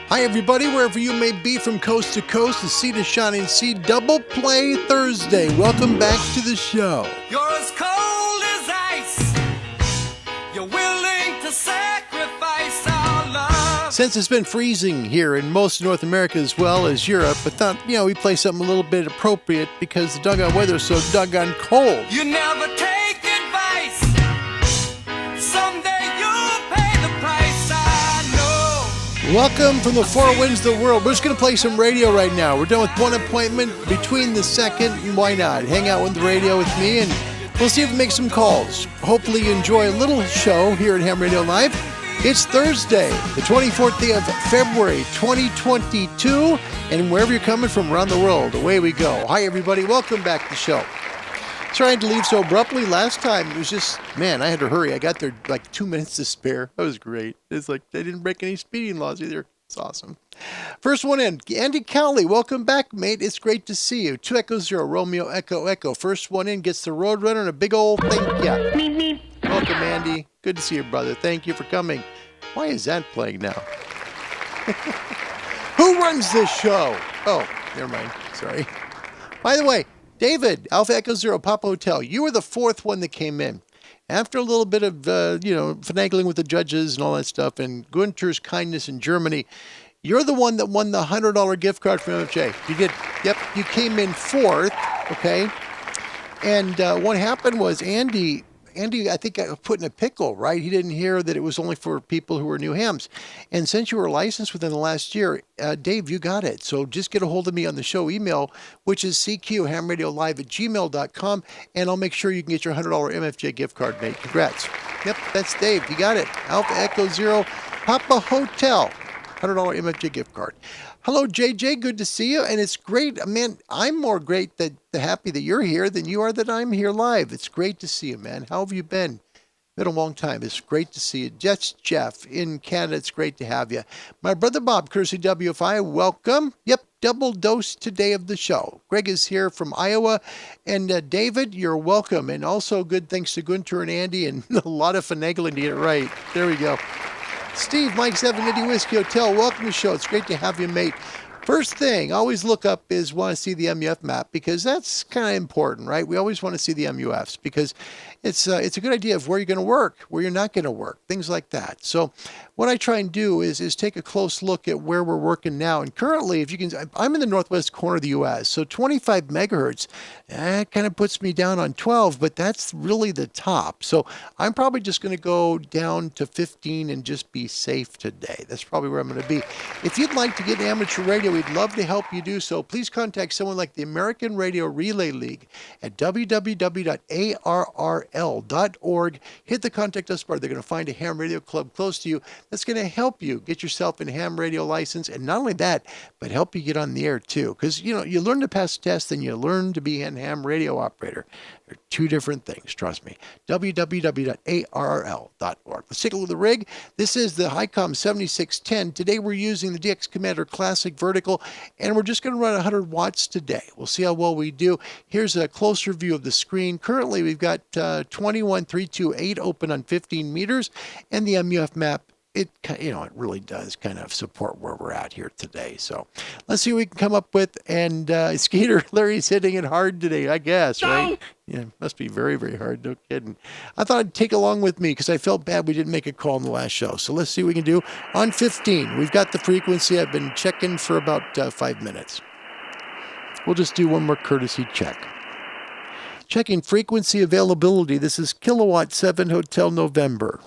Hi, everybody, wherever you may be from coast to coast, the sea to shining sea, Double Play Thursday. Welcome back to the show. You're as cold as ice. You're willing to sacrifice our love. Since it's been freezing here in most of North America as well as Europe, I thought, we play something a little bit appropriate because the doggone weather is so doggone cold. You never take advice. Someday you'll pay the price, I know. Welcome from the four winds of the world. We're just going to play some radio right now. We're done with one appointment between the second, and why not? Hang out with the radio with me, and we'll see if we make some calls. Hopefully you enjoy a little show here at Ham Radio Live. It's Thursday, the 24th day of February, 2022, and wherever you're coming from around the world, away we go. Hi, everybody. Welcome back to the show. Sorry I had to leave so abruptly last time. It was just, man, I had to hurry. I got there like 2 minutes to spare. That was great. It's like they didn't break any speeding laws either. It's awesome. First one in, Andy Cowley. Welcome back, mate. It's great to see you. 2 Echo 0, Romeo Echo Echo. First one in gets the Roadrunner and a big old thing. Yeah. Welcome, Andy. Good to see you, brother. Thank you for coming. Why is that playing now? Who runs this show? Oh, never mind. Sorry. By the way, David, Alpha Echo 0, Papa Hotel, you were the fourth one that came in. After a little bit of, finagling with the judges and all that stuff and Gunter's kindness in Germany, you're the one that won the $100 gift card from MFJ. You did. Yep, you came in fourth, okay? And what happened was Andy, I think, got put in a pickle, right? He didn't hear that it was only for people who were new hams. And since you were licensed within the last year, Dave, you got it. So just get a hold of me on the show email, which is cqhamradiolive@gmail.com, and I'll make sure you can get your $100 MFJ gift card, mate. Congrats. Yep, that's Dave. You got it. Alpha Echo 0, Papa Hotel, $100 MFJ gift card. Hello, JJ. Good to see you. And it's great. Man, I'm more happy that you're here than you are that I'm here live. It's great to see you, man. How have you been? Been a long time. It's great to see you. That's Jeff in Canada. It's great to have you. My brother Bob, courtesy WFI, welcome. Yep, double dose today of the show. Greg is here from Iowa. And David, you're welcome. And also good thanks to Gunter and Andy and a lot of finagling to get it right. There we go. Steve, Mike 7, Indy Whiskey Hotel, welcome to the show. It's great to have you, mate. First thing I always look up is want to see the MUF map because that's kind of important, right? We always want to see the MUFs because it's a good idea of where you're going to work, where you're not going to work, things like that. So what I try and do is take a close look at where we're working now. And currently, if you can, I'm in the northwest corner of the U.S., so 25 megahertz, that kind of puts me down on 12, but that's really the top. So I'm probably just going to go down to 15 and just be safe today. That's probably where I'm going to be. If you'd like to get amateur radio, we'd love to help you do so. Please contact someone like the American Radio Relay League at www.arrl.org. Hit the contact us bar. They're going to find a ham radio club close to you that's going to help you get yourself a ham radio license. And not only that, but help you get on the air too. Because, you learn to pass the test and you learn to be a ham radio operator. They're two different things, trust me. www.arrl.org. Let's take a look at the rig. This is the Icom 7610. Today we're using the DX Commander Classic Vertical, and we're just going to run 100 watts today. We'll see how well we do. Here's a closer view of the screen. Currently, we've got 21328 open on 15 meters, and the MUF map, it really does kind of support where we're at here today. So let's see what we can come up with. And Skeeter, Larry's hitting it hard today, I guess, right? Yeah, must be very, very hard. No kidding. I thought I'd take along with me because I felt bad we didn't make a call in the last show. So let's see what we can do. On 15, we've got the frequency. I've been checking for about 5 minutes. We'll just do one more courtesy check. Checking frequency availability. This is Kilowatt 7 Hotel November.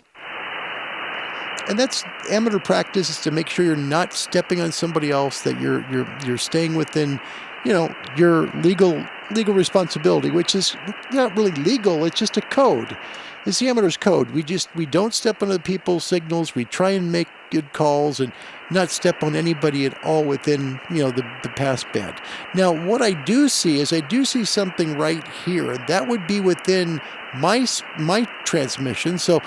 And that's amateur practice, is to make sure you're not stepping on somebody else, that you're staying within, your legal responsibility, which is not really legal. It's just a code. It's the amateur's code. We don't step on other people's signals. We try and make good calls and not step on anybody at all within, the pass band. Now, what I do see is something right here, and that would be within my transmission. So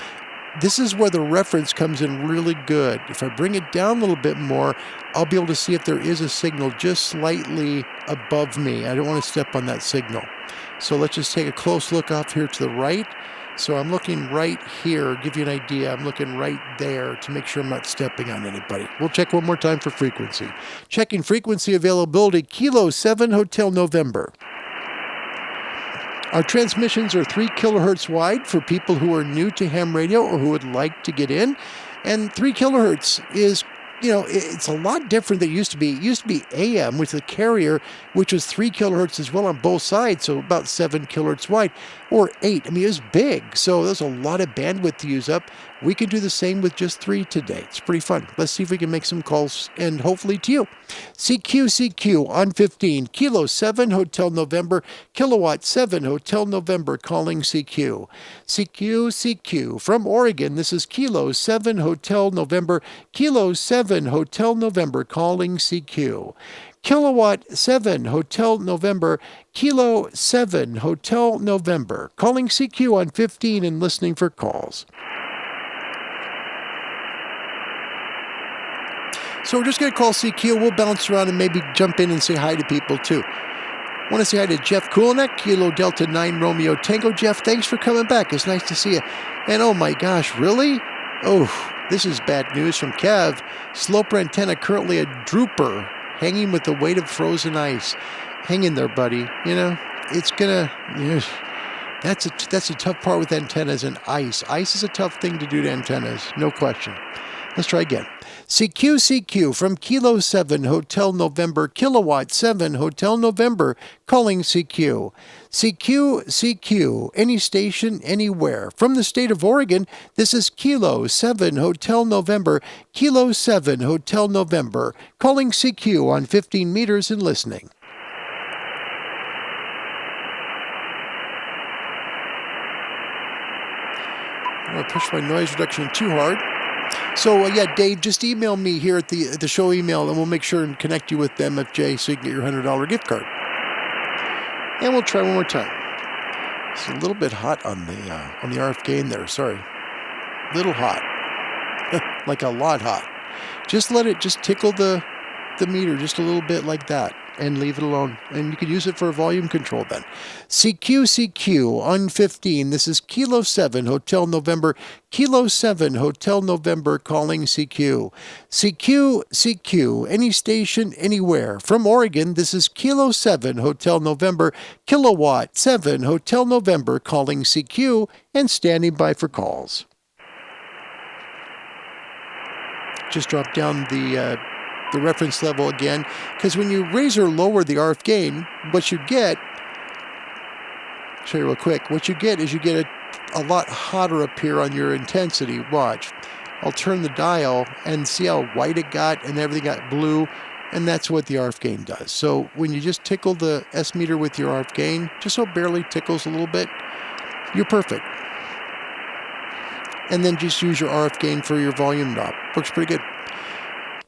this is where the reference comes in really good. If I bring it down a little bit more, I'll be able to see if there is a signal just slightly above me. I don't want to step on that signal. So let's just take a close look off here to the right. So I'm looking right here, give you an idea. I'm looking right there to make sure I'm not stepping on anybody. We'll check one more time for frequency. Checking frequency availability, Kilo 7 Hotel November. Our transmissions are 3 kilohertz wide for people who are new to ham radio or who would like to get in. And 3 kilohertz is, it's a lot different than it used to be. It used to be AM with the carrier, which was 3 kilohertz as well on both sides, so about 7 kilohertz wide, or 8. I mean, it was big, so there's a lot of bandwidth to use up. We can do the same with just 3 today. It's pretty fun. Let's see if we can make some calls, and hopefully to you. CQ on 15, Kilo 7 Hotel November, Kilowatt 7 Hotel November, calling CQ. CQ from Oregon. This is Kilo 7 Hotel November, Kilo 7 Hotel November, calling CQ. Kilowatt 7 Hotel November, Kilo 7 Hotel November, calling CQ on 15 and listening for calls. So we're just going to call CQ. We'll bounce around and maybe jump in and say hi to people too. I want to say hi to Jeff Kulinek, Kilo Delta 9 Romeo Tango. Jeff, thanks for coming back. It's nice to see you. And oh my gosh, really? Oh, this is bad news from Kev. Sloper antenna currently a drooper, hanging with the weight of frozen ice. Hang in there, buddy. It's gonna... That's a tough part with antennas and ice. Ice is a tough thing to do to antennas, no question. Let's try again. CQ from Kilo 7 Hotel November, Kilowatt 7 Hotel November, calling CQ. CQ, any station, anywhere. From the state of Oregon, this is Kilo 7 Hotel November, Kilo 7 Hotel November, calling CQ on 15 meters and listening. I don't want to push my noise reduction too hard. So, Dave, just email me here at the show email, and we'll make sure and connect you with MFJ so you can get your $100 gift card. And we'll try one more time. It's a little bit hot on the RF gain there. Sorry, little hot, like a lot hot. Just let it tickle the meter just a little bit like that, and leave it alone. And you could use it for volume control then. CQ on 15. This is Kilo 7 Hotel November, Kilo 7 Hotel November, calling CQ. CQ, any station, anywhere. From Oregon, this is Kilo 7 Hotel November, Kilowatt 7 Hotel November, calling CQ and standing by for calls. Just drop down the reference level again, because when you raise or lower the RF gain, what you get, show you real quick, what you get is you get a lot hotter up here on your intensity. Watch. I'll turn the dial and see how white it got and everything got blue, and that's what the RF gain does. So when you just tickle the S meter with your RF gain, just so it barely tickles a little bit, you're perfect. And then just use your RF gain for your volume knob. Works pretty good.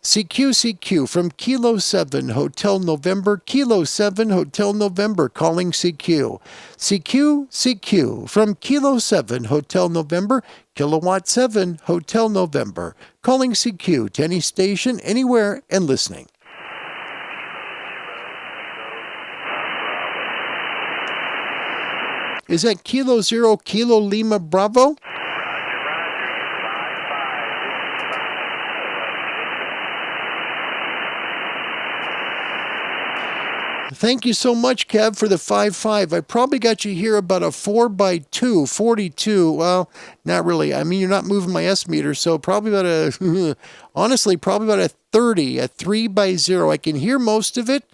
CQ from Kilo 7 Hotel November, Kilo 7 Hotel November, calling CQ. CQ from Kilo 7 Hotel November, Kilowatt 7 Hotel November, calling CQ to any station, anywhere, and listening. Is that Kilo 0 Kilo Lima Bravo? Thank you so much, Kev, for the 5.5. I probably got you here about a 4x2, 42. Well, not really. I mean, you're not moving my S meter, so probably about honestly, probably about a 30, a 3x0. I can hear most of it,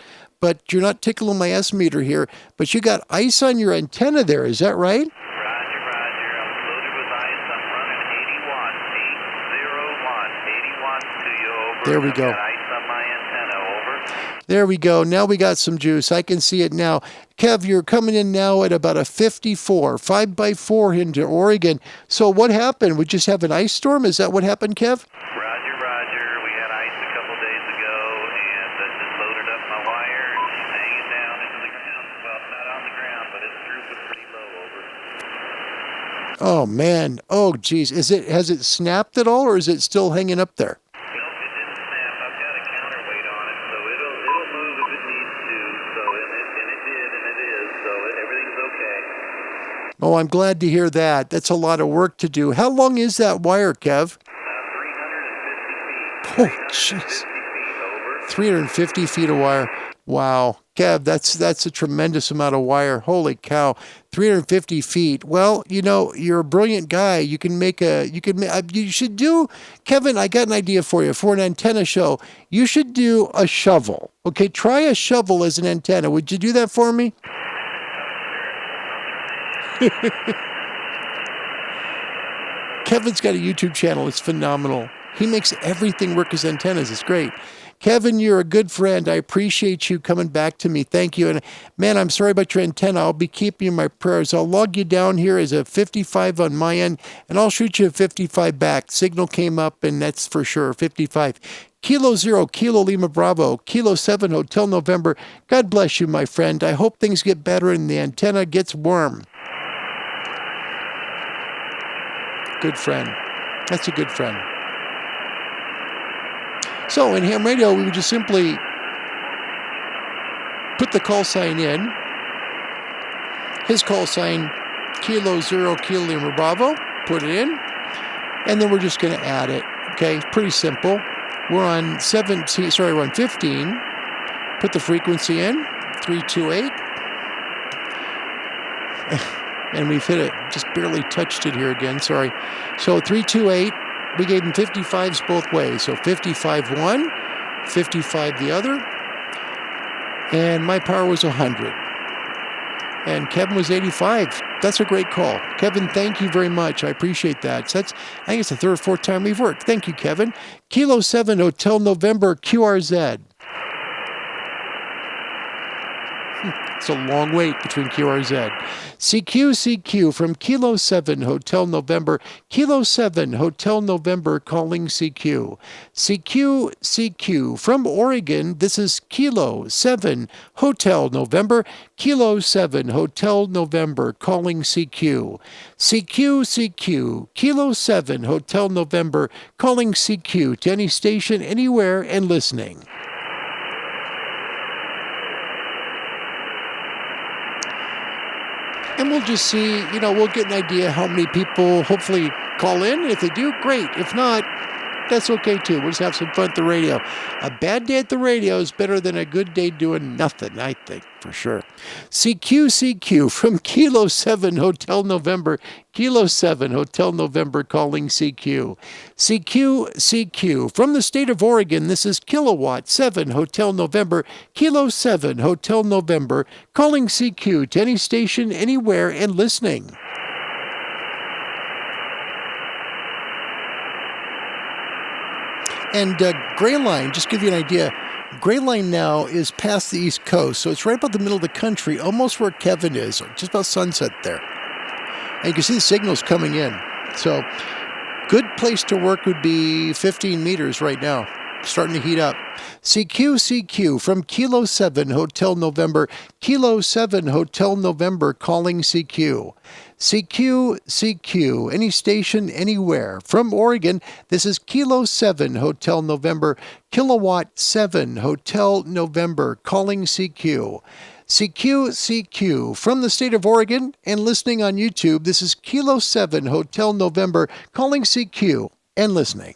but you're not tickling my S meter here. But you got ice on your antenna there, is that right? Roger. I'm loaded with ice. I'm running 81 to you. Over. There we go. I've got ice on my antenna. Over. There we go. Now we got some juice. I can see it now. Kev, you're coming in now at about a 54, 5x4 into Oregon. So what happened? We just have an ice storm? Is that what happened, Kev? Roger. We had ice a couple days ago, and that just loaded up my wire and she's hanging down into the ground. Well, not on the ground, but it's drooping pretty low. Over. Oh man. Oh geez. Has it snapped at all, or is it still hanging up there? Oh, I'm glad to hear that. That's a lot of work to do. How long is that wire, Kev? 350 feet. Oh, 350 jeez. feet over. 350 feet of wire. Wow. Kev, that's a tremendous amount of wire. Holy cow. 350 feet. Well, you know, you're a brilliant guy. You should do, Kevin, I got an idea for you. For an antenna show, you should do a shovel. Okay, try a shovel as an antenna. Would you do that for me? Kevin's got a YouTube channel. It's phenomenal. He makes everything work as antennas. It's great. Kevin, you're a good friend. I appreciate you coming back to me. Thank you. And man, I'm sorry about your antenna. I'll be keeping you in my prayers. I'll log you down here as a 55 on my end, and I'll shoot you a 55 back. Signal came up, and that's for sure, 55. Kilo 0, Kilo Lima Bravo, Kilo 7, Hotel November. God bless you, my friend. I hope things get better and the antenna gets warm. Good friend. That's a good friend. So in ham radio, we would just simply put the call sign in. His call sign, Kilo 0, Kilo Lima Bravo. Put it in. And then we're just going to add it. Okay, pretty simple. We're on 17, sorry, we're on 15. Put the frequency in, 328. And we've hit it, just barely touched it here again, sorry. So 328, we gave him 55s both ways. So 55 one, 55 the other. And my power was 100. And Kevin was 85. That's a great call. Kevin, thank you very much. I appreciate that. So that's, I think it's the third or fourth time we've worked. Thank you, Kevin. Kilo 7, Hotel November, QRZ. It's a long wait between QRZ. CQ from Kilo 7, Hotel November. Kilo 7, Hotel November, calling CQ. CQ from Oregon. This is Kilo 7, Hotel November. Kilo 7, Hotel November, calling CQ. CQ, Kilo 7, Hotel November, calling CQ to any station, anywhere, and listening. And we'll just see, you know, we'll get an idea how many people hopefully call in. If they do, great. If not, that's okay too. We'll just have some fun at the radio. A bad day at the radio is better than a good day doing nothing, I think, for sure. CQ from Kilo 7 Hotel November. Kilo 7 Hotel November, calling CQ. CQ from the state of Oregon. This is Kilowatt 7 Hotel November. Kilo 7 Hotel November, calling CQ to any station, anywhere, and listening. And Gray Line, just to give you an idea, Gray Line now is past the East Coast, so it's right about the middle of the country, almost where Kevin is, just about sunset there. And you can see the signals coming in. So good place to work would be 15 meters right now, starting to heat up. CQ from Kilo 7 Hotel November. Kilo 7 Hotel November, calling CQ. CQ, any station, anywhere. From Oregon, this is Kilo 7 Hotel November. Kilowatt 7 Hotel November, calling CQ. CQ from the state of Oregon and listening on YouTube. This is Kilo 7 Hotel November, calling CQ and listening.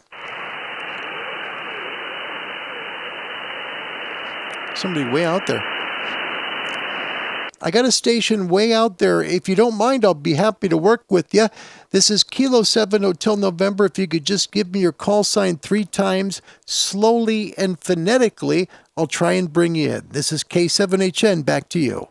Somebody way out there. I got a station way out there. If you don't mind, I'll be happy to work with you. This is Kilo 7 Hotel November. If you could just give me your call sign 3 times, slowly and phonetically, I'll try and bring you in. This is K7HN. Back to you.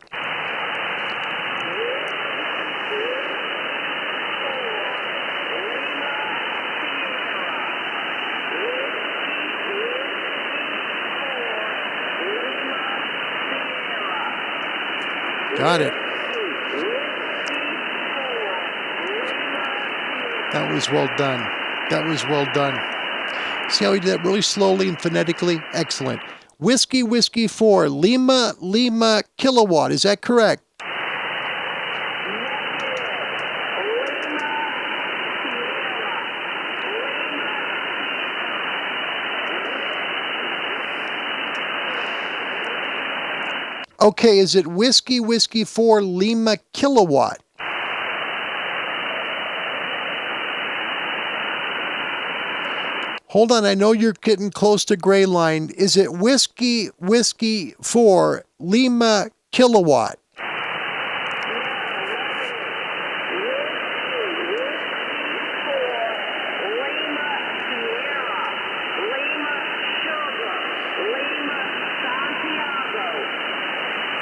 Got it. That was well done. That was well done. See how he did that really slowly and phonetically? Excellent. Whiskey 4, Lima Kilowatt. Is that correct? Okay, is it Whiskey 4 Lima Kilowatt? Hold on, I know you're getting close to gray line. Is it Whiskey 4 Lima kilowatt?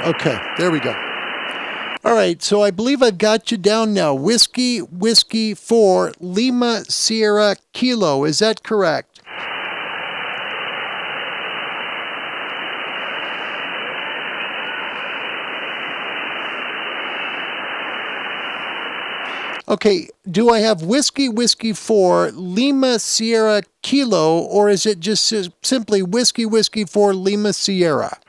Okay, there we go. All right, so I believe I've got you down now. Whiskey 4 Lima Sierra Kilo. Is that correct? Okay, do I have Whiskey 4 Lima Sierra Kilo, or is it just simply Whiskey 4 Lima Sierra?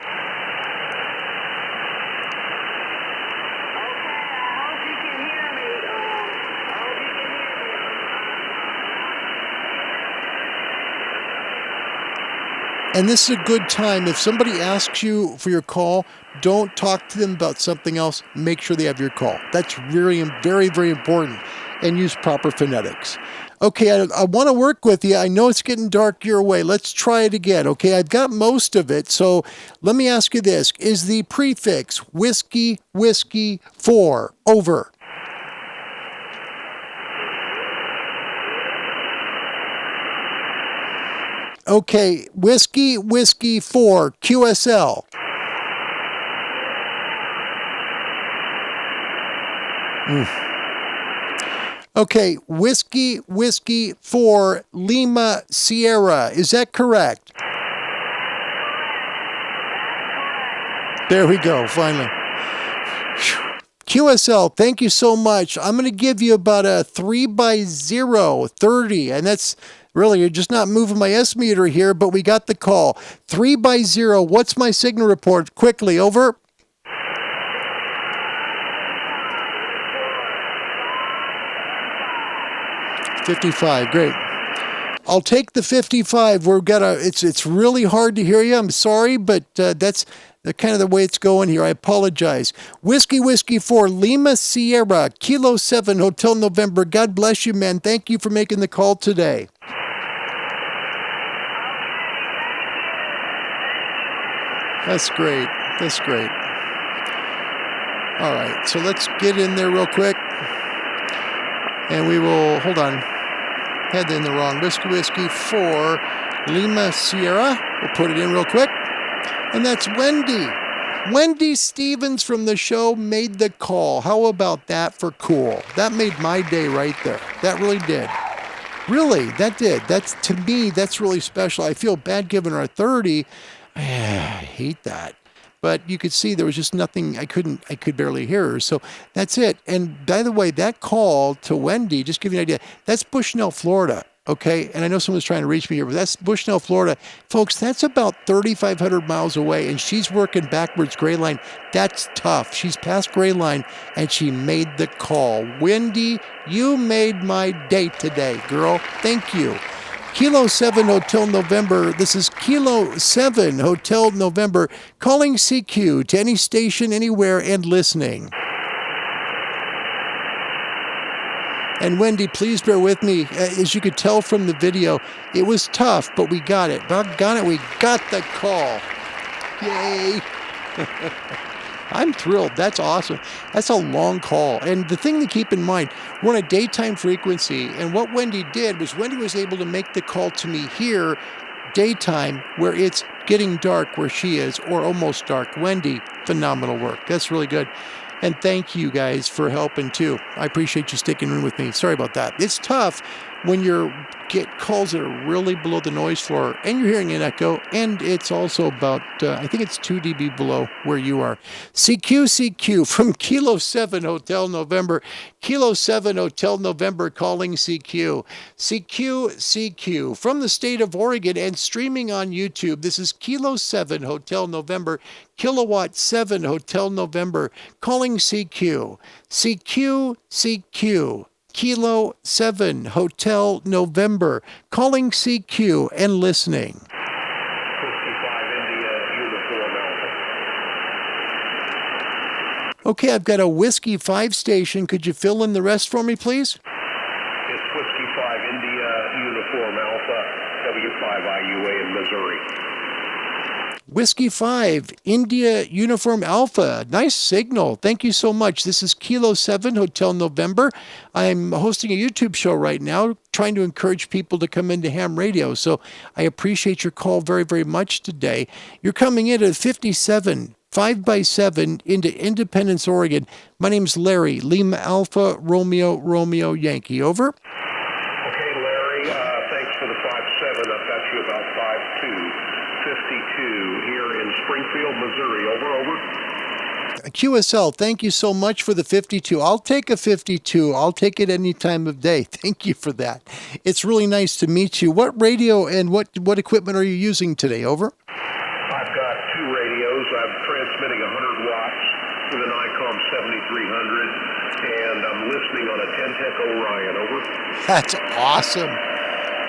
And this is a good time. If somebody asks you for your call, don't talk to them about something else. Make sure they have your call. That's very, very important. And use proper phonetics. Okay, I want to work with you. I know it's getting dark your way. Let's try it again. Okay, I've got most of it. So let me ask you this. Is the prefix Whiskey 4 over? Okay, Whiskey 4 QSL. Okay, Whiskey 4 Lima Sierra. Is that correct? There we go, finally. QSL, thank you so much. I'm going to give you about a 3x0, 30, and that's really, you're just not moving my S meter here, but we got the call. 3x0, what's my signal report? Quickly, over. $55, great. I'll take the 55. It's really hard to hear you. I'm sorry, but that's the kind of the way it's going here. I apologize. Whiskey 4 Lima Sierra Kilo 7 Hotel November. God bless you, man. Thank you for making the call today. That's great. That's great. All right, so let's get in there real quick. And we will, hold on. Had in the wrong. Whiskey 4 Lima Sierra. We'll put it in real quick. And that's Wendy. Wendy Stevens from the show made the call. How about that for cool? That made my day right there. That really did. Really, that did. That's, to me, that's really special. I feel bad giving her a 30. I hate that. But you could see there was just nothing, I could barely hear her. So that's it. And by the way, that call to Wendy, just give you an idea, that's Bushnell, Florida. Okay. And I know someone's trying to reach me here, but that's Bushnell, Florida. Folks, that's about 3,500 miles away. And she's working backwards gray line. That's tough. She's past gray line and she made the call. Wendy, you made my day today, girl. Thank you. Kilo 7 Hotel November. This is Kilo 7 Hotel November calling CQ to any station anywhere and listening. And Wendy, please bear with me. As you could tell from the video, it was tough, but we got it. Doggone it, we got the call. Yay. I'm thrilled. That's awesome. That's a long call. And the thing to keep in mind, we're on a daytime frequency. And what Wendy did was Wendy was able to make the call to me here, daytime, where it's getting dark where she is, or almost dark. Wendy, phenomenal work. That's really good. And thank you guys for helping too. I appreciate you sticking in with me. Sorry about that. It's tough when you get calls that are really below the noise floor and you're hearing an echo, and it's also about, I think it's 2 dB below where you are. CQ from Kilo 7 Hotel November. Kilo 7 Hotel November calling CQ. CQ from the state of Oregon and streaming on YouTube. This is Kilo 7 Hotel November. Kilowatt 7 Hotel November calling CQ. CQ. Kilo 7 Hotel November calling CQ and listening. 55 India Uniform Alpha. Okay, I've got a Whiskey 5 station. Could you fill in the rest for me, please? It's Whiskey 5 India Uniform Alpha. Alpha, W5IUA in Missouri. Whiskey 5, India Uniform Alpha. Nice signal. Thank you so much. This is Kilo 7, Hotel November. I'm hosting a YouTube show right now, trying to encourage people to come into ham radio. So I appreciate your call very, very much today. You're coming in at 57, 5x7 into Independence, Oregon. My name's Larry, Lima Alpha, Romeo Yankee. Over. Okay, Larry, thanks for the 5-7. I've got you about 5-2. 52 here in Springfield, Missouri. Over. QSL, thank you so much for the 52. I'll take a 52. I'll take it any time of day. Thank you for that. It's really nice to meet you. What radio and what equipment are you using today? Over. I've got two radios. I'm transmitting 100 watts with an Icom 7300, and I'm listening on a 10-tech Orion. Over. That's awesome.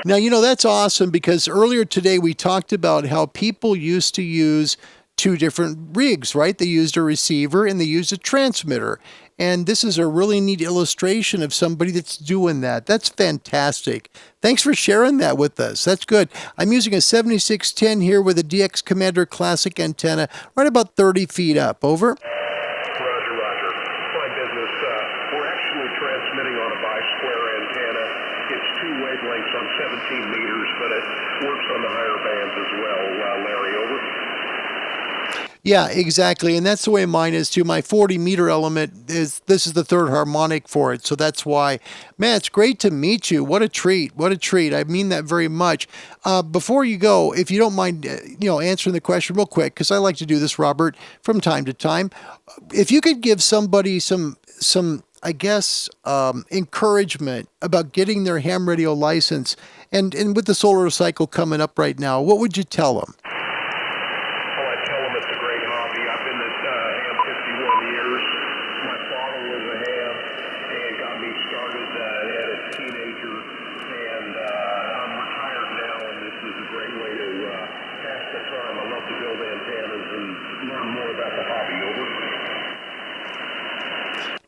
Now, that's awesome because earlier today we talked about how people used to use two different rigs, right? They used a receiver and they used a transmitter. And this is a really neat illustration of somebody that's doing that. That's fantastic. Thanks for sharing that with us. That's good. I'm using a 7610 here with a DX Commander Classic antenna right about 30 feet up. Over. Roger. Fine business. We're actually transmitting on a bi-square antenna. It's two wavelengths on 17 meters, but it works on the higher bands as well. Larry, over. Yeah, exactly. And that's the way mine is too. My 40-meter element this is the third harmonic for it. So that's why, man, it's great to meet you. What a treat. What a treat. I mean that very much. Before you go, if you don't mind, answering the question real quick, because I like to do this, Robert, from time to time. If you could give somebody some I guess, encouragement about getting their ham radio license, and with the solar cycle coming up right now, what would you tell them? Well, I tell them it's a great hobby. I've been at ham 51 years. My father was a ham and got me started as a teenager, and I'm retired now, and this is a great way to pass the time. I love to build antennas and learn more about the hobby. Over.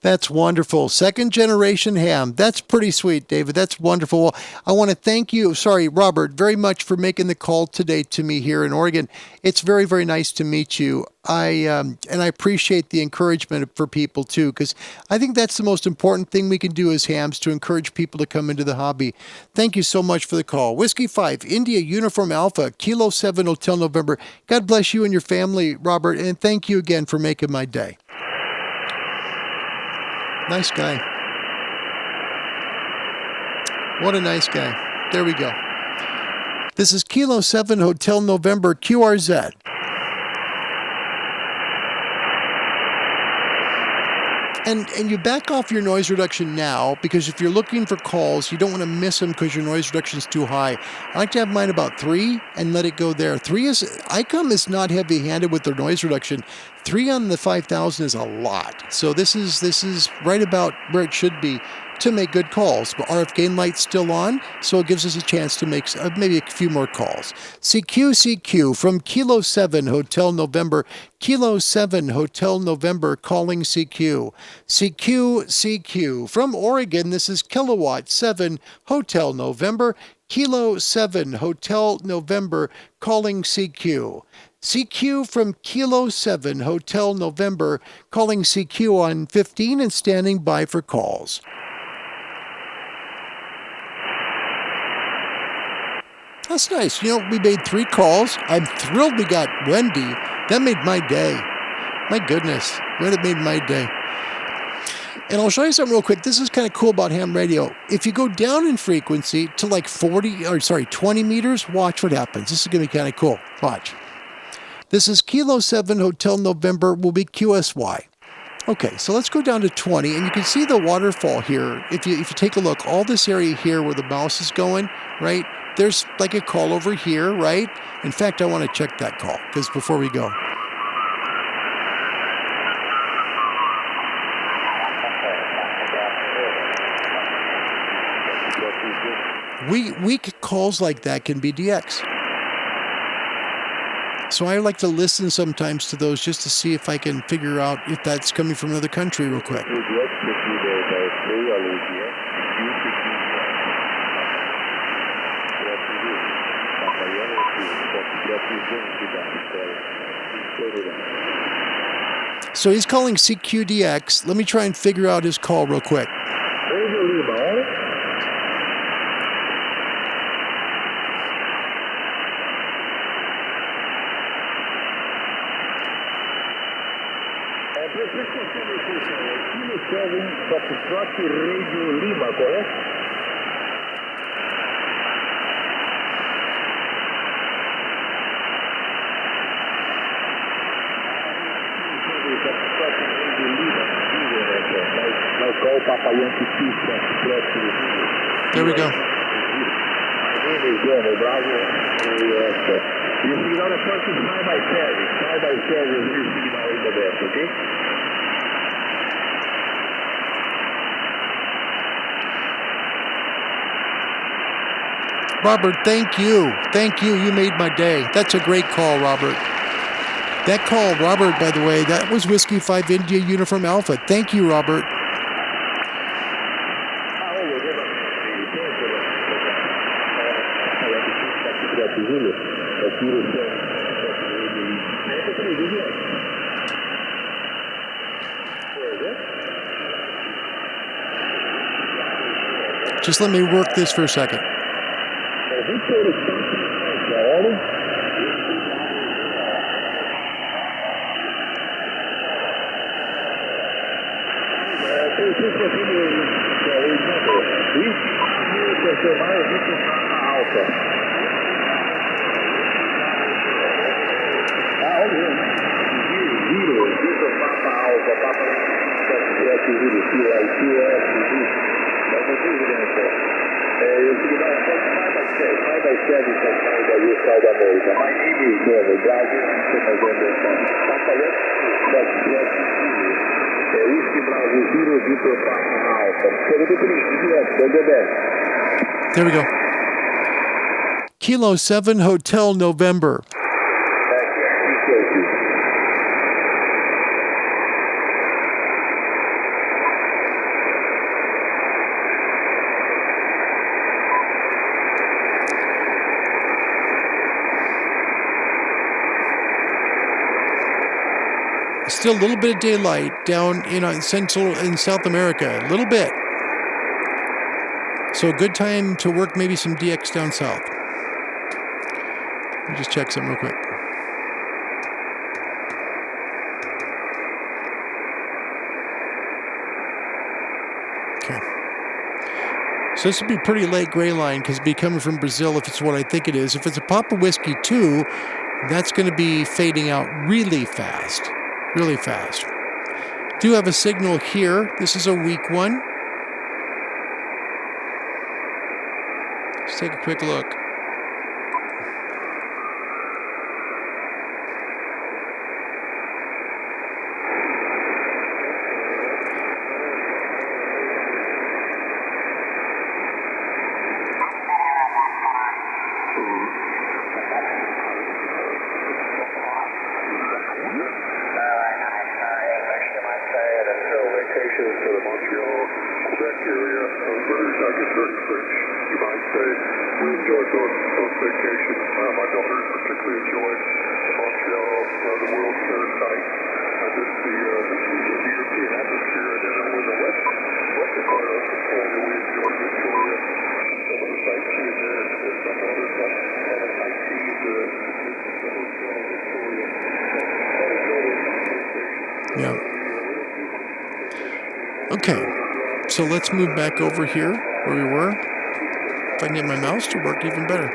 That's wonderful. Second generation ham. That's pretty sweet, David. That's wonderful. Well, I want to thank you, Robert, very much for making the call today to me here in Oregon. It's very, very nice to meet you. And I appreciate the encouragement for people too, because I think that's the most important thing we can do as hams, to encourage people to come into the hobby. Thank you so much for the call. Whiskey 5, India Uniform Alpha, Kilo 7, Hotel November. God bless you and your family, Robert, and thank you again for making my day. Nice guy. What a nice guy. There we go. This is Kilo 7 Hotel November QRZ. And you back off your noise reduction now, because if you're looking for calls, you don't want to miss them because your noise reduction is too high. I like to have mine about 3 and let it go there. Icom is not heavy-handed with their noise reduction. 3 on the 5000 is a lot. So this is right about where it should be to make good calls. But RF gain light's still on, so it gives us a chance to make maybe a few more calls. CQ from Kilo 7 Hotel November. Kilo 7 Hotel November calling CQ. CQ from Oregon. This is Kilowatt 7 Hotel November. Kilo 7 Hotel November calling CQ. CQ from Kilo 7 Hotel November calling CQ on 15 and standing by for calls. That's nice. We made 3 calls. I'm thrilled we got Wendy. That made my day. My goodness. That made my day. And I'll show you something real quick. This is kind of cool about ham radio. If you go down in frequency to like 20 meters, watch what happens. This is going to be kind of cool. Watch. This is Kilo 7 Hotel November, will be QSY. Okay, so let's go down to 20, and you can see the waterfall here. If you take a look, all this area here where the mouse is going, right? There's like a call over here, right? In fact, I want to check that call, because before we go. Weak calls like that can be DX. So I like to listen sometimes to those just to see if I can figure out if that's coming from another country real quick. So he's calling CQDX. Let me try and figure out his call real quick. Radio Lima, on. Kilo 7, Foxtrot Radio Lima, correct? There we go. E o signal da força sai by service, o signal aí aberto, ok? Robert, thank you. Thank you. You made my day. That's a great call, Robert. That call, Robert, by the way, that was Whiskey 5 India Uniform Alpha. Thank you, Robert. Just let me work this for a second. There we go. Kilo 7 Hotel November. Still a little bit of daylight down in Central in South America, a little bit. So a good time to work maybe some DX down south. Let me just check something real quick. Okay. So this would be pretty late gray line because it'd be coming from Brazil if it's what I think it is. If it's a Papa Whiskey 2, that's going to be fading out really fast. Really fast. Do have a signal here. This is a weak one. Let's take a quick look. Yeah. Okay, so let's move back over here where we were. If I can get my mouse to work even better.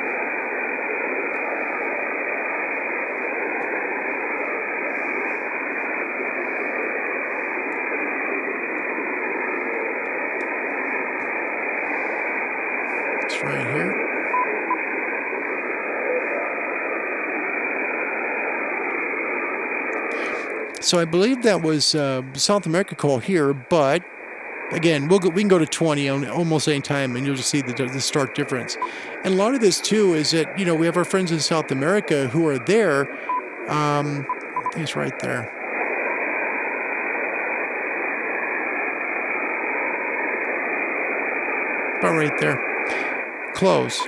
It's right here. So I believe that was South America call here, but again, we can go to 20 on almost any time, and you'll just see the stark difference. And a lot of this too is that we have our friends in South America who are there. I think it's right there. About right there. Close.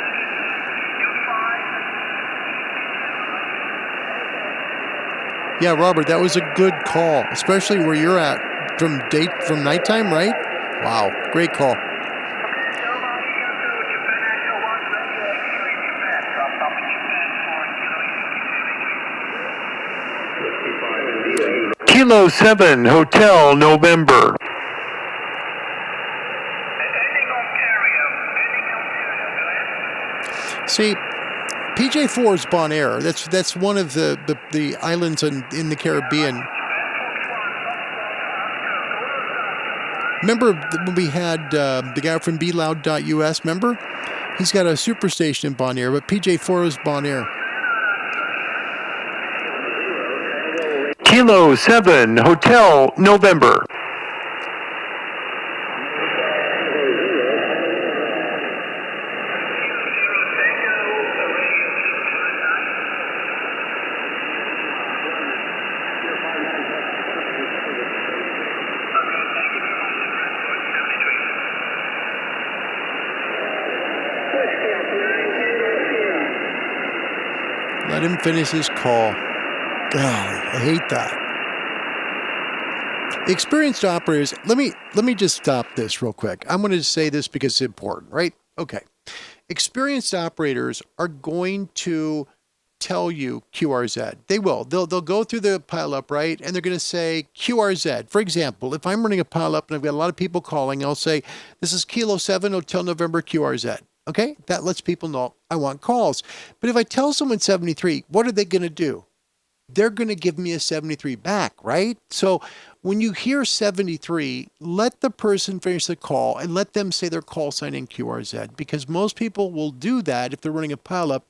Yeah, Robert, that was a good call, especially where you're at from nighttime, right? Wow, great call. Kilo 7 Hotel November. See, PJ4 is Bonaire. That's one of the islands in the Caribbean. Remember when we had the guy from BeLoud.us, remember? He's got a superstation in Bonaire, but PJ4 is Bonaire. Kilo 7 Hotel November. Let him finish his call. Golly, I hate that. Experienced operators, let me just stop this real quick. I'm going to say this because it's important, right? Okay. Experienced operators are going to tell you QRZ. They will. They'll go through the pileup, right? And they're going to say QRZ. For example, if I'm running a pileup and I've got a lot of people calling, I'll say, this is Kilo 7 Hotel November QRZ. Okay? That lets people know I want calls. But if I tell someone 73, what are they going to do? They're going to give me a 73 back, right? So when you hear 73, let the person finish the call and let them say their call sign in QRZ, because most people will do that if they're running a pileup,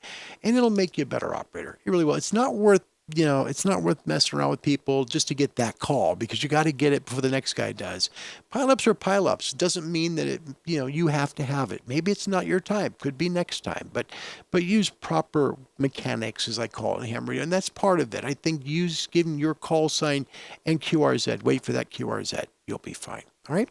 and it'll make you a better operator. It really will. It's not worth, it's not worth messing around with people just to get that call, because you got to get it before the next guy does. Pileups are pileups. It doesn't mean that you have to have it. Maybe it's not your time. Could be next time. But use proper mechanics, as I call it in ham radio, and that's part of it. I think use giving your call sign and QRZ. Wait for that QRZ. You'll be fine. All right.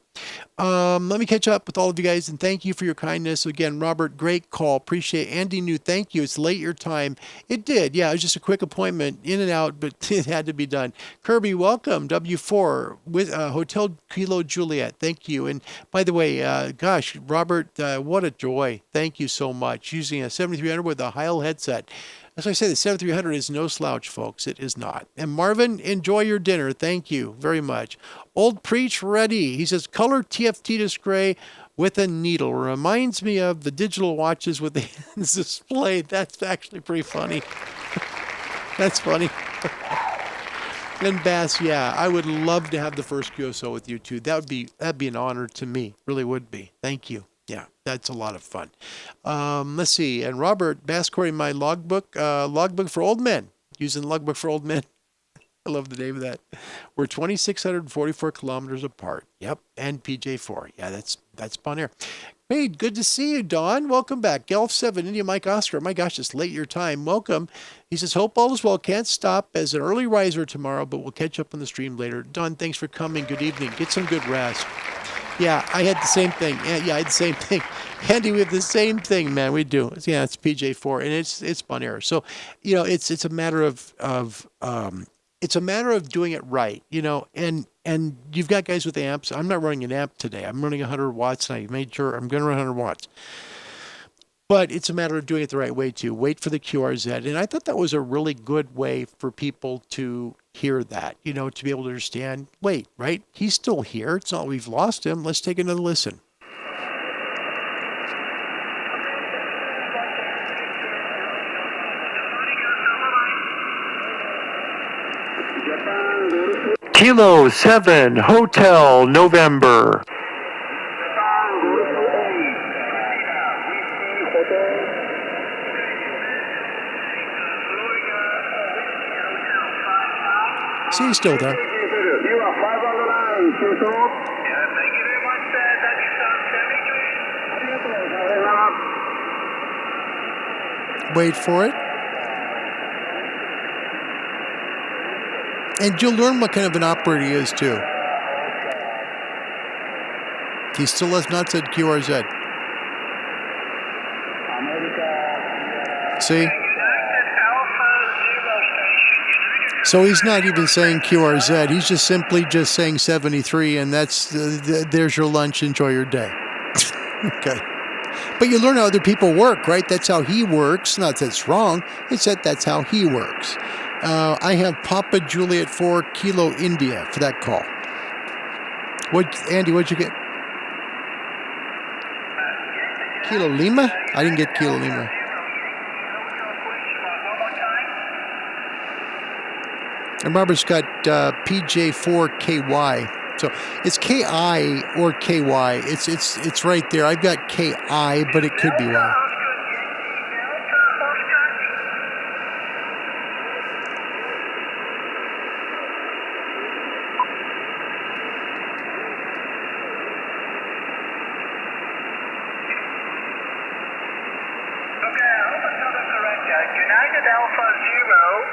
Let me catch up with all of you guys, and thank you for your kindness. Again, Robert, great call. Appreciate it. Andy New, thank you. It's late your time. It did. Yeah, it was just a quick appointment, in and out, but it had to be done. Kirby, welcome. W4 with Hotel Kilo Juliet. Thank you. And by the way, gosh, Robert, what a joy. Thank you so much. Using a 7300 with a Heil headset. As I say, the 7300 is no slouch, folks. It is not. And Marvin, enjoy your dinner. Thank you very much. Old Preach ready. He says, color TFT display with a needle. Reminds me of the digital watches with the hands displayed. That's actually pretty funny. That's funny. And Bass, yeah, I would love to have the first QSO with you too. That'd be an honor to me. Really would be. Thank you. Yeah, that's a lot of fun. Let's see. And Robert, Bass querying my logbook for old men. Using logbook for old men. I love the name of that. We're 2,644 kilometers apart. Yep. And PJ4. Yeah, that's Bonaire. Hey, good to see you, Don. Welcome back. Golf 7, India Mike Oscar. My gosh, it's late your time. Welcome. He says, hope all is well. Can't stop as an early riser tomorrow, but we'll catch up on the stream later. Don, thanks for coming. Good evening. Get some good rest. Yeah, I had the same thing. Yeah, I had the same thing. Andy, we have the same thing, man. We do. Yeah, it's PJ4, and it's Bonaire. So, it's a matter of doing it right, and you've got guys with amps. I'm not running an amp today. I'm running 100 watts, and I made sure I'm going to run 100 watts. But it's a matter of doing it the right way too. Wait for the QRZ. And I thought that was a really good way for people to hear that, to be able to understand, wait, right? He's still here. It's not we've lost him. Let's take another listen. Kilo 7 Hotel November. See, he's still there. You are 5 on the line, QSO. Yeah, thank you very much, That's Wait for it. And you'll learn what kind of an operator he is, too. He still has not said QRZ. See? So he's not even saying QRZ. He's just simply just saying 73, and that's there's your lunch. Enjoy your day. Okay. But you learn how other people work, right? That's how he works. Not that it's wrong. It's that that's how he works. I have Papa Juliet 4 Kilo India for that call. Andy, what'd you get? Kilo Lima? I didn't get Kilo Lima. And Robert's got PJ4KY. So it's KI or KY. It's right there. I've got KI, but it could be Y. United Alpha Zero,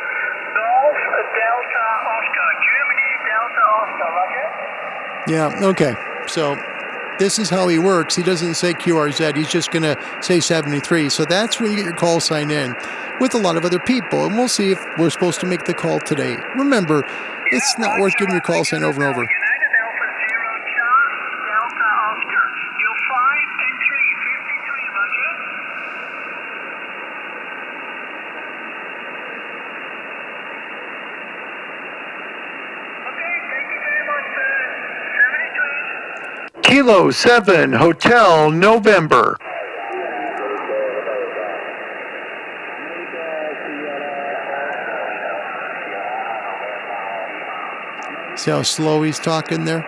Golf Delta Oscar, Germany Delta Oscar, Roger? Yeah, okay. So this is how he works. He doesn't say QRZ. He's just going to say 73. So that's when you get your call sign in with a lot of other people. And we'll see if we're supposed to make the call today. Remember, it's not worth giving your call sign over and over. United Alpha Zero, Charlie Delta Oscar. You're 5 and 3, 53, Roger? Okay, thank you very much, sir. 73. Kilo 7 Hotel November. See how slow he's talking there?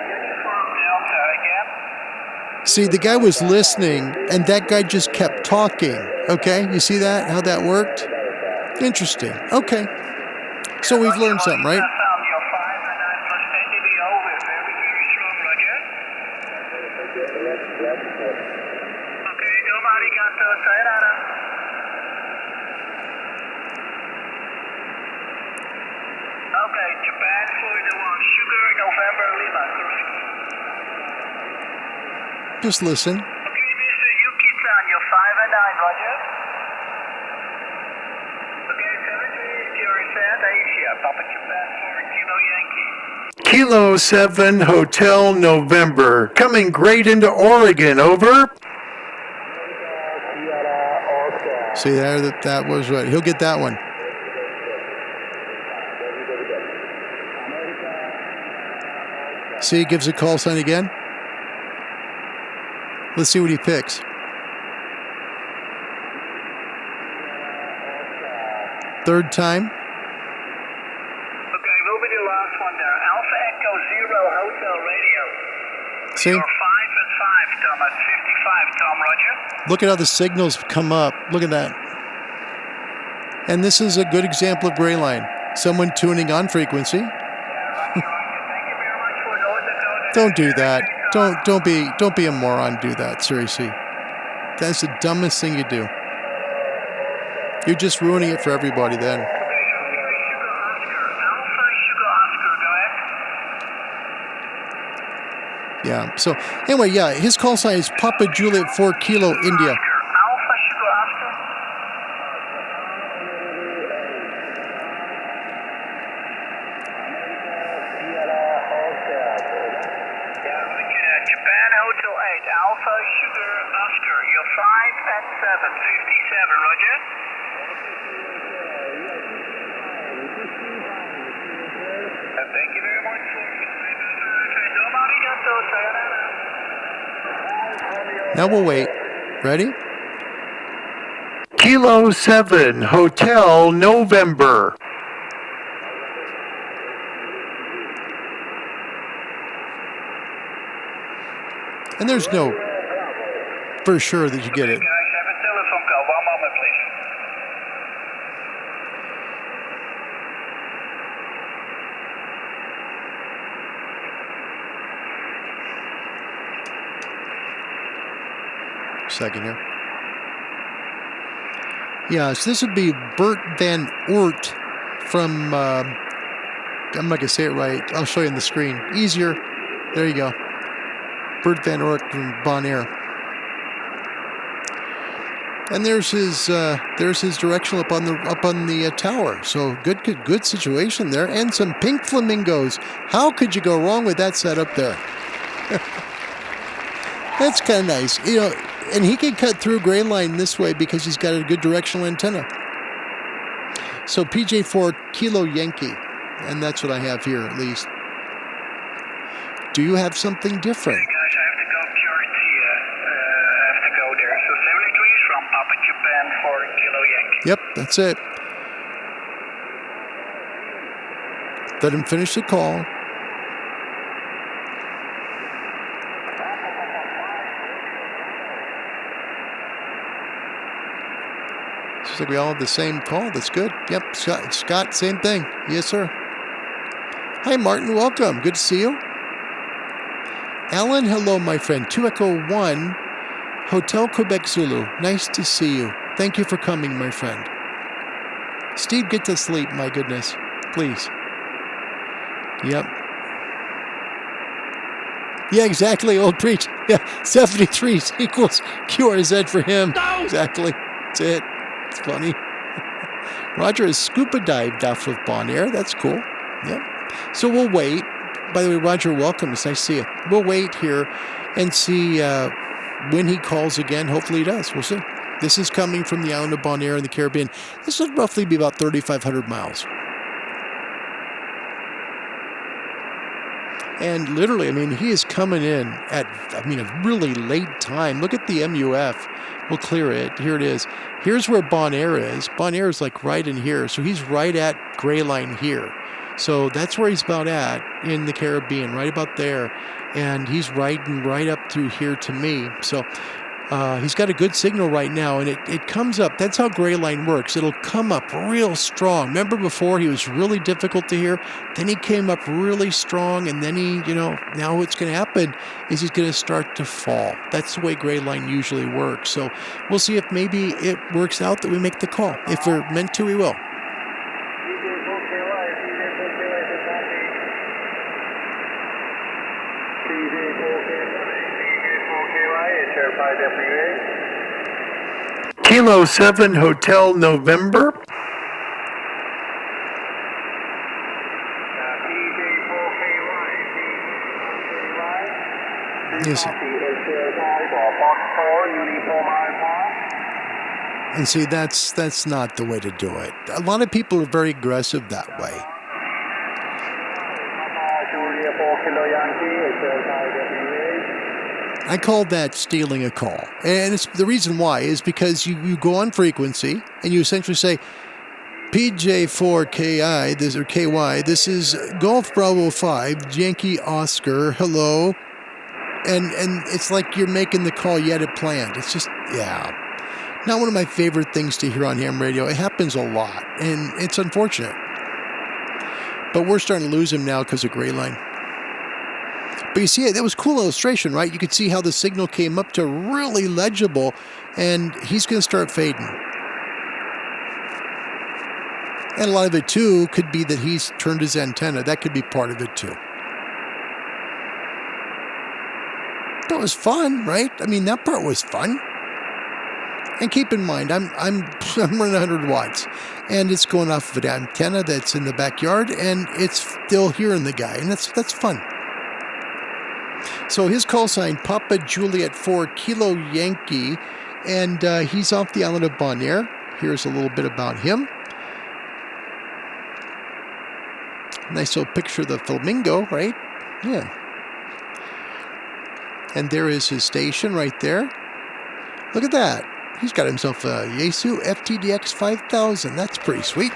Uniform Delta again. See, the guy was listening, and that guy just kept talking. Okay, you see that? How that worked? Interesting. Okay. So we've learned something, right? You're 5 and 9 plus NDB over. Very, very strong, Roger. Okay, domo arigato, sayonara. Okay, Japan Florida 1, Sugar November Lima, correct? Just listen. Okay, Mr. Yuki-san, you're 5 and 9, Roger. Okay, 73, you're set, Asia, Papa Japan 4, Kilo Yankee. Kilo 7 Hotel November. Coming great into Oregon. Over. See there, that was right. He'll get that one. See, he gives a call sign again. Let's see what he picks. Third time. Okay, we'll be the last one there. Alpha Echo Zero Hotel Radio. See? You're 5 and 5, Tom, at 55, Tom, Roger. Look at how the signals come up. Look at that. And this is a good example of gray line. Someone tuning on frequency. Thank you very much for North Dakota. Don't do that. Don't be a moron. Do that. Seriously. That's the dumbest thing you do. You're just ruining it for everybody then. Okay, Sugar Oscar. Alpha Sugar Oscar, go ahead. Yeah. So anyway, yeah, his call sign is Papa Juliet 4 Kilo India. Alpha Sugar Oscar. Japan Hotel 8, Alpha Sugar Oscar. You're 5 and 7, 57, Roger. Thank you very much for domo arigato, sayonara. Now we'll wait. Ready? Kilo 7 Hotel November. And there's no for sure that you get it. Guys, have a telephone call. One moment, please. Second here. Yeah, so this would be Bert Van Oort from, I'm not going to say it right. I'll show you on the screen. Easier. There you go. Bert Van Oort from Bonaire. And there's his directional up on the tower. So good situation there, and some pink flamingos. How could you go wrong with that setup there? That's kind of nice, you know. And he can cut through gray line this way because he's got a good directional antenna. So PJ4 Kilo Yankee, and that's what I have here at least. Do you have something different? Guys, I have to go QRT. I have to go there. So 73 is from Papa Japan for Kilo Yankee. Yep, that's it. Let him finish the call. Looks like we all have the same call. That's good. Yep, Scott, same thing. Yes, sir. Hi, Martin. Welcome. Good to see you. Alan, hello, my friend. 2 Echo 1, Hotel Quebec Zulu. Nice to see you. Thank you for coming, my friend. Steve, get to sleep, my goodness. Please. Yep. Yeah, exactly. Old preach. Yeah, 73 equals QRZ for him. No! Exactly. That's it. It's funny. Roger has scuba dived off of Bonaire. That's cool. Yep. So we'll wait. By the way, Roger, welcome. It's nice to see you. We'll wait here and see when he calls again. Hopefully he does. We'll see. This is coming from the island of Bonaire in the Caribbean. This would roughly be about 3,500 miles. And literally, I mean, he is coming in at, a really late time. Look at the MUF. We'll clear it. Here it is. Here's where Bonaire is. Bonaire is like right in here. So he's right at gray line here. So that's where he's about at in the Caribbean, right about there. And he's riding right up through here to me. So he's got a good signal right now, and it comes up. That's how gray line works. It'll come up real strong. Remember before he was really difficult to hear? Then he came up really strong, and then he, now what's going to happen is he's going to start to fall. That's the way gray line usually works. So we'll see if maybe it works out that we make the call. If we're meant to, we will. Kilo 7 Hotel November. Yes. And see, that's not the way to do it. A lot of people are very aggressive that way. I call that stealing a call. And it's the reason why is because you go on frequency and you essentially say, PJ4KI, this or KY, this is Golf Bravo 5, Yankee Oscar, hello. And it's like you're making the call you had it planned. It's just, yeah. Not one of my favorite things to hear on ham radio. It happens a lot, and it's unfortunate. But we're starting to lose him now because of gray line. But you see, that was a cool illustration, right? You could see how the signal came up to really legible, and he's going to start fading. And a lot of it, too, could be that he's turned his antenna. That could be part of it, too. That was fun, right? I mean, that part was fun. And keep in mind, I'm running 100 watts, and it's going off of an antenna that's in the backyard, and it's still hearing the guy, and that's fun. So his call sign, Papa Juliet 4 Kilo Yankee, and he's off the island of Bonaire. Here's a little bit about him. Nice little picture of the flamingo, right? Yeah. And there is his station right there. Look at that. He's got himself a Yaesu FTDX 5000. That's pretty sweet.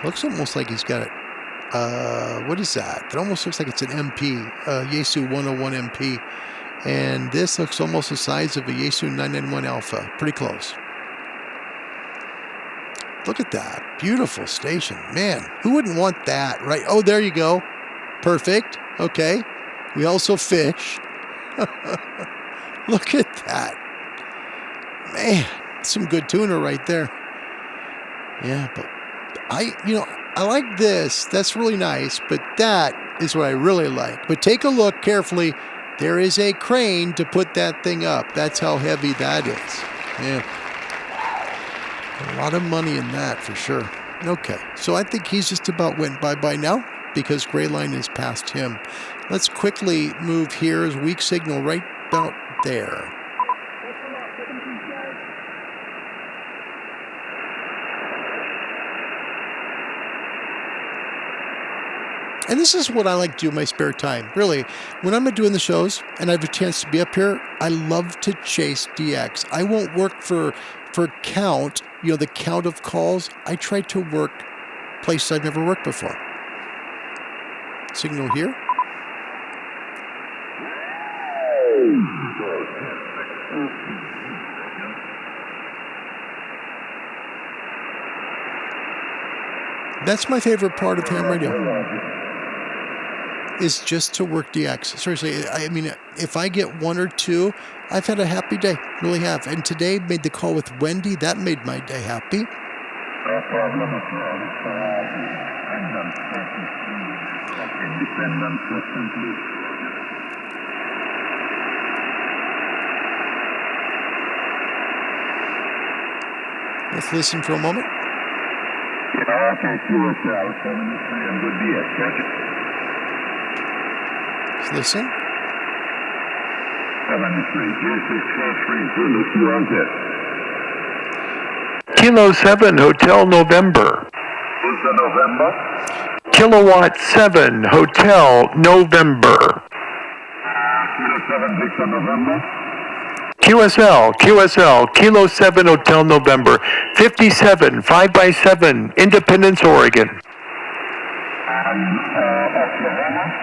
Looks almost like he's got it. What is that? That almost looks like it's an MP, Yaesu 101 MP. And this looks almost the size of a Yaesu 991 Alpha. Pretty close. Look at that. Beautiful station. Man, who wouldn't want that, right? Oh, there you go. Perfect. Okay. We also fish. Look at that. Man, some good tuna right there. Yeah, but I like this. That's really nice, but that is what I really like. But take a look carefully There is a crane to put that thing up. That's how heavy that is. Yeah. A lot of money in that for sure. Okay, so I think he's just about went bye-bye now because gray line is past him. Let's quickly move here as weak signal right about there. And this is what I like to do in my spare time. Really, when I'm not doing the shows and I have a chance to be up here, I love to chase DX. I won't work for count, the count of calls. I try to work places I've never worked before. Signal here. That's my favorite part of ham radio. Is just to work DX. Seriously, I mean, if I get one or two, I've had a happy day. Really have. And today made the call with Wendy. That made my day happy. Let's listen for a moment. Let's listen. 73, Kilo 7 Hotel November. November. Kilowatt 7 Hotel November. Kilo 7, Victor November. QSL, Kilo 7 Hotel November, 57, 5x7, Independence, Oregon. Oklahoma.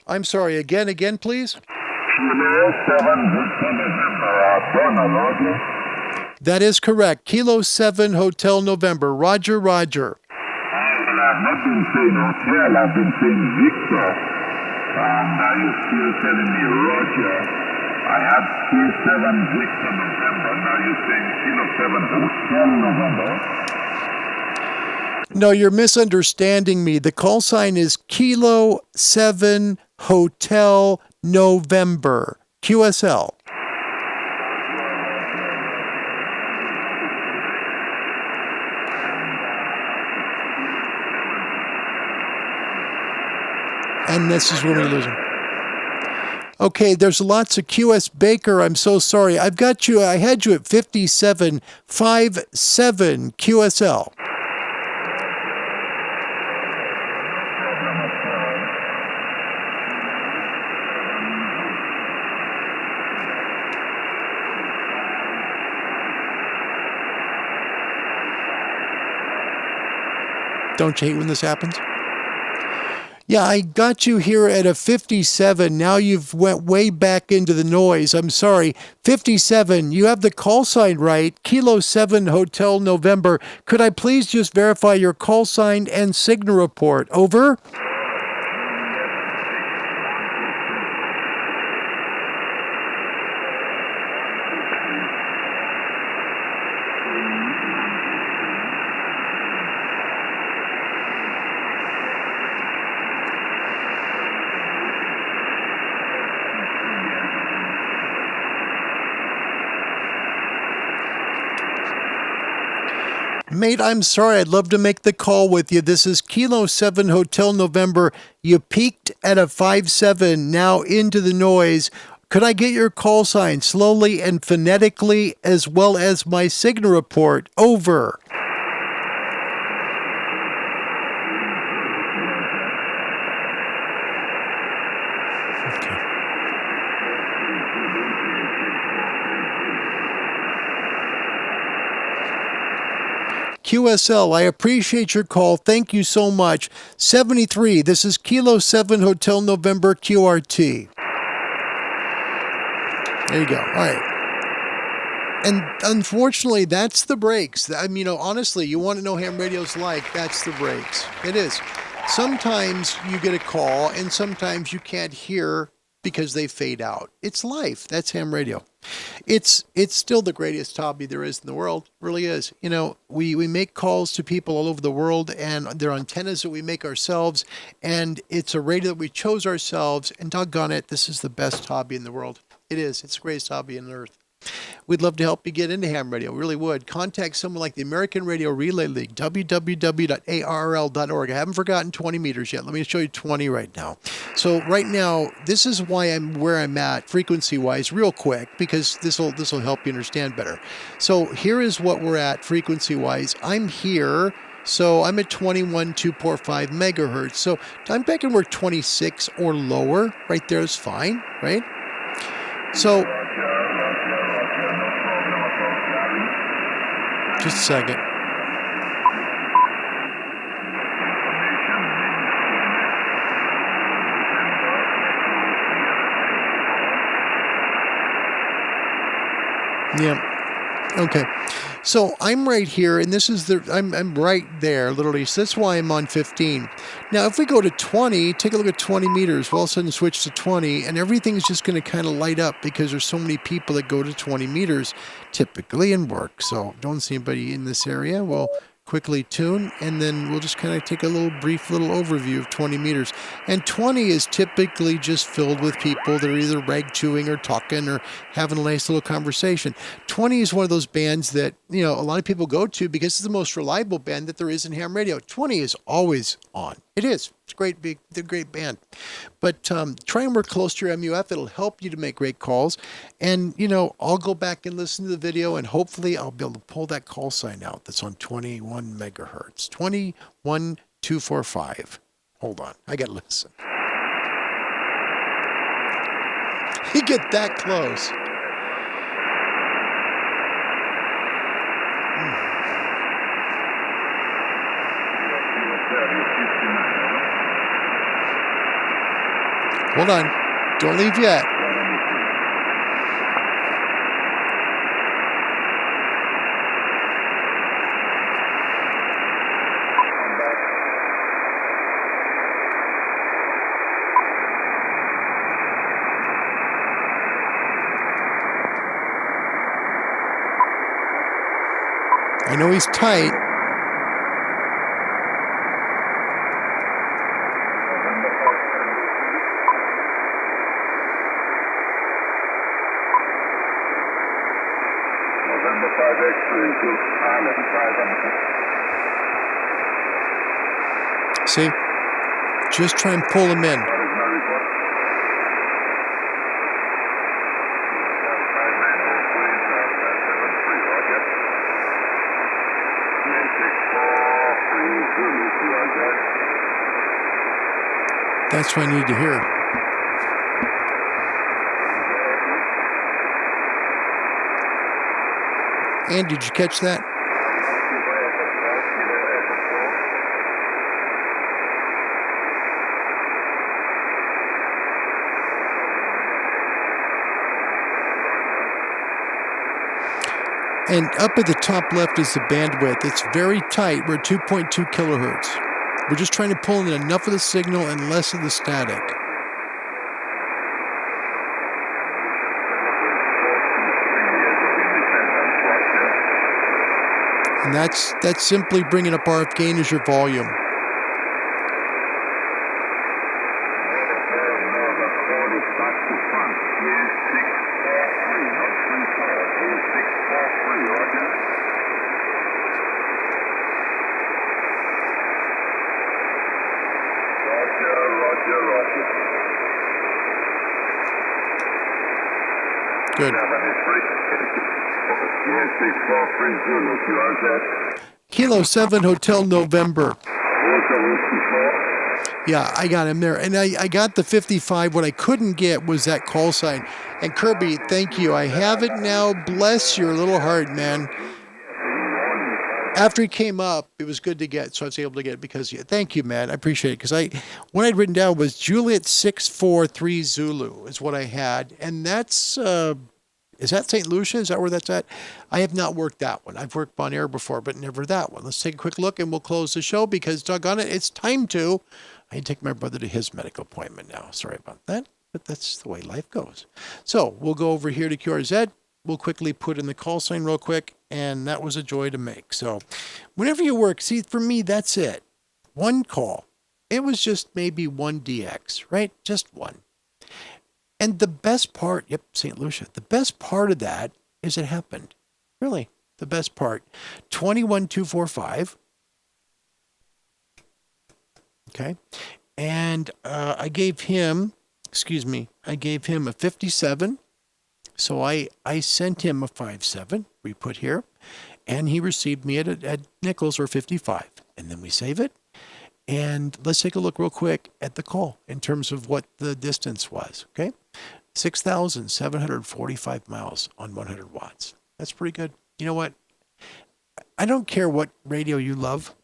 I'm sorry, again, please. Kilo 7, Victor November. Donald, Roger. That is correct. Kilo 7 Hotel November. Roger, Roger. I've not been saying hotel, I've been saying Victor. Now you're still telling me Roger. I have Q7 Victor November. Now you're saying Kilo 7 Hotel November. No, you're misunderstanding me. The call sign is Kilo 7 Hotel November. QSL. And this is where we lose him. Okay, there's lots of QS Baker. I'm so sorry. I had you at 5757 QSL. Don't you hate when this happens? Yeah, I got you here at a 57. Now you've went way back into the noise. I'm sorry. 57. You have the call sign right. Kilo 7 Hotel November. Could I please just verify your call sign and signal report? Over. Mate, I'm sorry. I'd love to make the call with you. This is Kilo 7 Hotel November. You peaked at a 57, now into the noise. Could I get your call sign slowly and phonetically, as well as my signal report? Over. Okay. QSL, I appreciate your call. Thank you so much. 73, this is Kilo 7 Hotel November QRT. There you go. All right. And unfortunately, that's the breaks. I mean, honestly, you want to know ham radio's like, that's the breaks. It is. Sometimes you get a call and sometimes you can't hear because they fade out. It's life. That's ham radio. It's still the greatest hobby there is in the world. It really is. You know, we make calls to people all over the world, and they're antennas that we make ourselves, and it's a radio that we chose ourselves, and doggone it, this is the best hobby in the world. It is. It's the greatest hobby on earth. We'd love to help you get into ham radio. We really would. Contact someone like the American Radio Relay League, www.arl.org. I haven't forgotten 20 meters yet. Let me show you 20 right now. So right now, this is why I'm where I'm at frequency-wise real quick, because this will help you understand better. So here is what we're at frequency-wise. I'm here. So I'm at 21.245 megahertz. So I'm back and work 26 or lower. Right there is fine, right? So just a second. Yeah. Okay. So I'm right here, and this is I'm right there, literally. So that's why I'm on 15. Now, if we go to 20, take a look at 20 meters. We'll all of a sudden switch to 20, and everything's just going to kind of light up because there's so many people that go to 20 meters typically and work. So don't see anybody in this area. We'll quickly tune, and then we'll just kind of take a brief little overview of 20 meters. And 20 is typically just filled with people that are either rag chewing or talking or having a nice little conversation. 20 is one of those bands that, you know, a lot of people go to because it's the most reliable band that there is in ham radio. 20 is always on. It is. It's they're a great band. But try and work close to your MUF. It'll help you to make great calls. And, you know, I'll go back and listen to the video, and hopefully I'll be able to pull that call sign out that's on 21 megahertz. 21.245. Hold on. I got to listen. You get that close. Hold on. Don't leave yet. I know he's tight. See? Just try and pull him in. That's what I need to hear. And did you catch that? And up at the top left is the bandwidth. It's very tight. We're at 2.2 kilohertz. We're just trying to pull in enough of the signal and less of the static. And that's simply bringing up RF gain as your volume. Good. Kilo 7 Hotel November. Yeah, I got him there. And I got the 55. What I couldn't get was that call sign. And Kirby, thank you. I have it now. Bless your little heart, man. After he came up, it was good to get, so I was able to get it because, yeah, thank you, man. I appreciate it. Because what I'd written down was Juliet 643 Zulu is what I had. And that's, is that St. Lucia? Is that where that's at? I have not worked that one. I've worked Bon Air before, but never that one. Let's take a quick look and we'll close the show because, doggone it, it's time to. I need to take my brother to his medical appointment now. Sorry about that. but that's the way life goes. So we'll go over here to QRZ. We'll quickly put in the call sign real quick, and that was a joy to make. So whenever you work, see, for me, that's it. One call. It was just maybe one DX, right? Just one. And the best part, yep, St. Lucia, the best part of that is it happened. Really, the best part. 21245. Okay. And I gave him a 57. So I sent him a 57, we put here, and he received me at nickels or 55. And then we save it. And let's take a look real quick at the call in terms of what the distance was, okay? 6,745 miles on 100 watts. That's pretty good. You know what? I don't care what radio you love.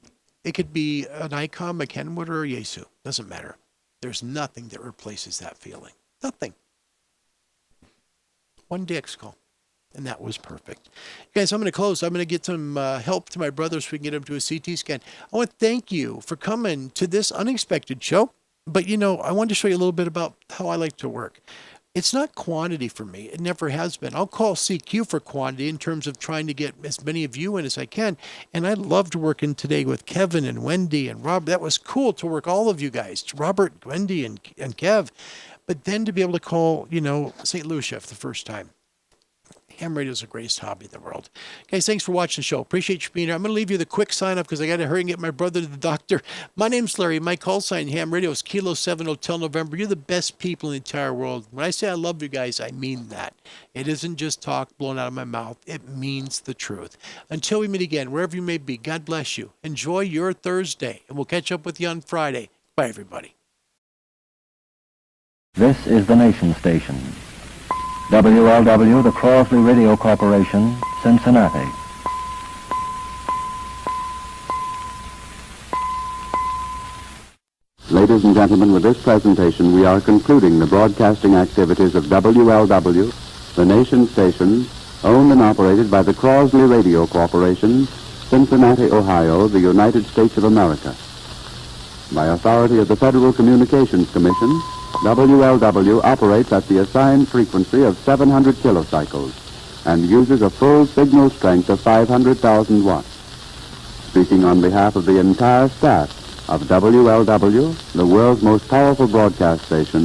It could be an Icom, a Kenwood, or a Yaesu. Doesn't matter. There's nothing that replaces that feeling. Nothing. One DX call. And that was perfect. Guys, I'm going to close. I'm going to get some help to my brother so we can get him to a CT scan. I want to thank you for coming to this unexpected show. But, you know, I wanted to show you a little bit about how I like to work. It's not quantity for me. It never has been. I'll call CQ for quantity in terms of trying to get as many of you in as I can. And I loved working today with Kevin and Wendy and Rob. That was cool to work all of you guys, Robert, Wendy, and Kev. But then to be able to call, you know, St. Lucia for the first time. Ham radio is the greatest hobby in the world. Guys, thanks for watching the show. Appreciate you being here. I'm going to leave you the quick sign up because I got to hurry and get my brother to the doctor. My name's Larry. My call sign, Ham Radio, is Kilo 7 Hotel November. You're the best people in the entire world. When I say I love you guys, I mean that. It isn't just talk blown out of my mouth. It means the truth. Until we meet again, wherever you may be, God bless you. Enjoy your Thursday, and we'll catch up with you on Friday. Bye, everybody. This is the Nation Station. WLW, the Crosley Radio Corporation, Cincinnati. Ladies and gentlemen, with this presentation, we are concluding the broadcasting activities of WLW, the Nation Station, owned and operated by the Crosley Radio Corporation, Cincinnati, Ohio, the United States of America. By authority of the Federal Communications Commission, WLW operates at the assigned frequency of 700 kilocycles and uses a full signal strength of 500,000 watts. Speaking on behalf of the entire staff of WLW, the world's most powerful broadcast station,